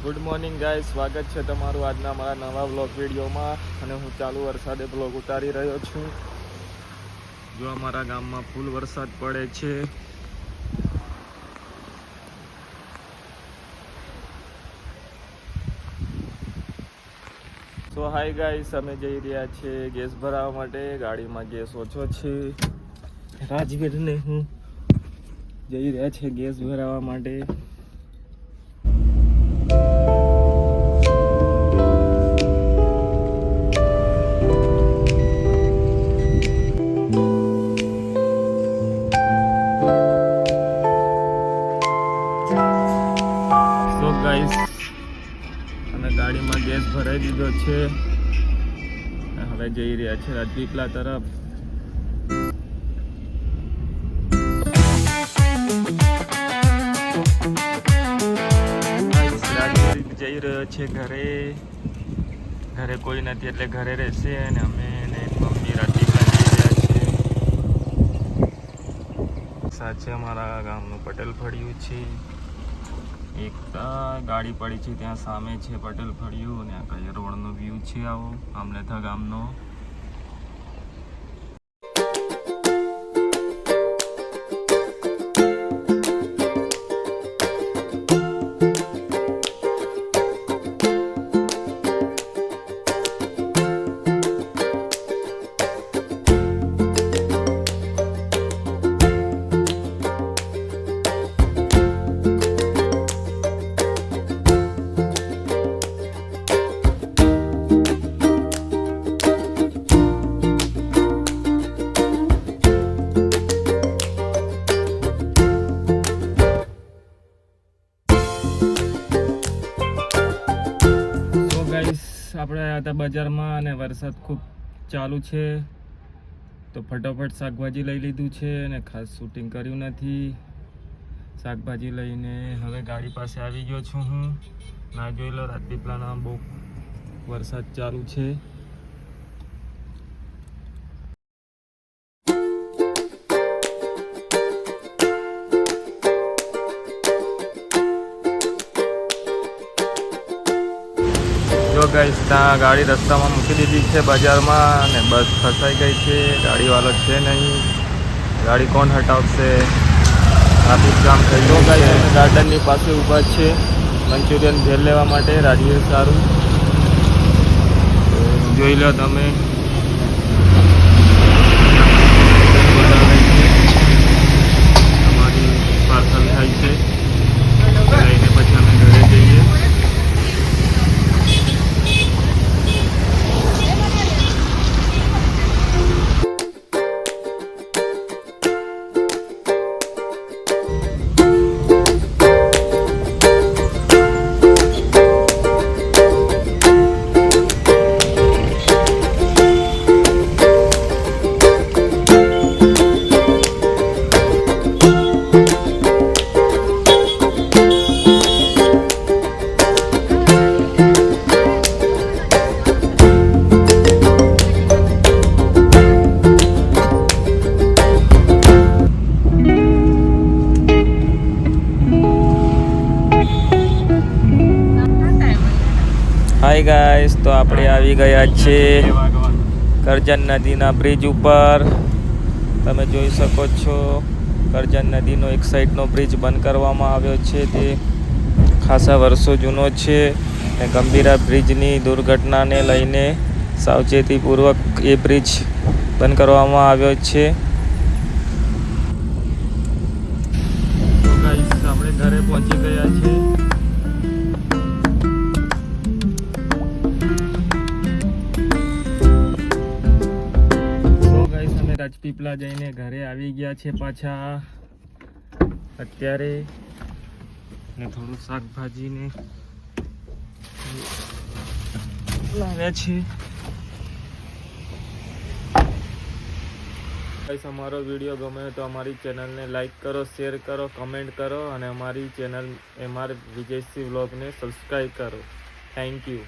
Good morning guys, સ્વાગત છે તમારું આજના મારા નવા વ્લોગ વિડીયોમાં. અને હું ચાલુ વરસાદે વ્લોગ ઉતારી રહ્યો છું. જો અમારા ગામમાં ફૂલ વરસાદ પડે છે. સો હાય ગાઈસ, અમે જઈ રહ્યા છીએ ગેસ ભરાવવા માટે. ગાડીમાં ગેસ ઓછો છે. રાજવીરને હું જઈ રહ્યા છે ગેસ ભરાવવા માટે. અને ગાડીમાં ગેસ ભરાઈ દીધો છે. હવે જઈ રહ્યા છે રાજપીપળા તરફ. જઈ રહ્યો છે ઘરે કોઈ નથી એટલે ઘરે રહેશે. અને અમે અને મમ્મી રાજપીપળા જઈ રહ્યા છીએ. સાચે અમારા ગામનું પટેલ ફળિયું છે. એક ગાડી પડી છે ત્યાં સામે છે પટેલ ફળિયું. અને આ કઈ રોડનો વ્યૂ છે આવો આમલેથા ગામનો. આપણે આવ્યા હતા બજારમાં અને વરસાદ ખૂબ ચાલુ છે તો ફટાફટ શાકભાજી લઈ લીધું છે. અને ખાસ શૂટિંગ કર્યું નથી. શાકભાજી લઈને હવે ગાડી પાસે આવી ગયો છું હું. ના જોઈ લો રાજપીપળાના બહુ વરસાદ ચાલુ છે. ગાઈસ, ત્યાં ગાડી રસ્તામાં મૂકી દીધી છે બજારમાં. અને બસ ફસાઈ ગઈ છે. ગાડીવાળો છે નહીં. ગાડી કોણ હટાવશે? ટ્રાફિક જામ થઈ ગયો. ગાઈસ, ગાર્ડનની પાસે ઊભા છે મંચુરિયન ભેળ લેવા માટે. રાજવીર સારું જોઈ લો તમે. અમારી પાર્સલ થાય છે લઈને પછી અમે ઘરે જઈએ. હાય ગાઈસ, તો આપણે આવી ગયા છે કરજણ નદીના બ્રિજ ઉપર. તમે જોઈ શકો છો કરજણ નદીનો એક સાઈડનો બ્રિજ બંધ કરવામાં આવ્યો છે. તે ખાસા વર્ષો જૂનો છે. અને ગંભીરા બ્રિજની દુર્ઘટનાને લઈને સાવચેતીપૂર્વક એ બ્રિજ બંધ કરવામાં આવ્યો છે. તો ગાઈસ, આપણે ઘરે પહોંચી ગયા છીએ. રાજપીપળા જઈને ઘરે આવી ગયા છે પાછા અત્યારે. ને થોડું શાકભાજીને લાવ્યા છે. અમારો વિડીયો ગમે તો અમારી ચેનલને લાઈક કરો, શેર કરો, કમેન્ટ કરો. અને અમારી ચેનલ MR વિજયસિંહ વ્લોગને સબસ્ક્રાઈબ કરો. Thank you.